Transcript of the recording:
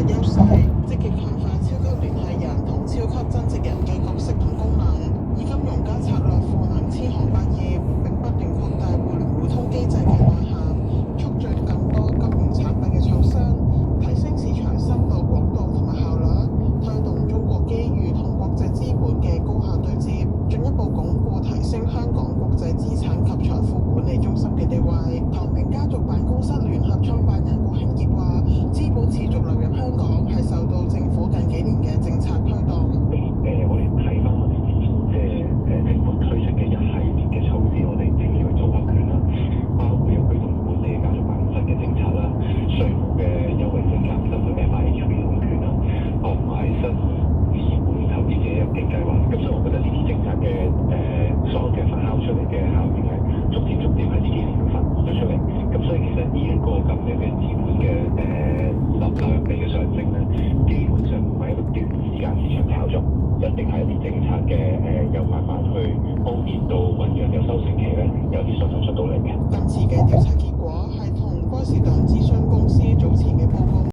優勢，積極強化超級聯繫人同超級增值人嘅角色同功能，以金融家策略賦能千行百業，並不斷擴大互聯互通機制嘅內涵，促進更多金融產品嘅創新，提升市場深度、廣度同埋效率，推動中國機遇同國際資本嘅高效對接，進一步鞏固提升香港國際資產及財富管理中心嘅地位。唐明家族辦公室聯合創辦人郭慶傑話：資本持續流入香港係受到政府近幾年嘅政策推動。我哋睇翻我哋之前政府推出嘅一系列嘅措施，我哋稱之為組合拳啦，包括有推動本地家族辦公室嘅政策啦、稅務嘅優惠政策，包括 MIH 融券啦，同埋新資本投資者入境計劃。咁所以我覺得呢啲政策嘅所有嘅發酵出嚟嘅效應係逐漸喺呢幾年發揮咗出嚟。咁所以其實呢一個咁樣嘅資本嘅流入比嘅上升咧，基本上唔係一個短時間市場炒作，一定係一啲政策嘅有慢慢去鋪墊到醖釀有收成期咧，有啲信心出到嚟嘅。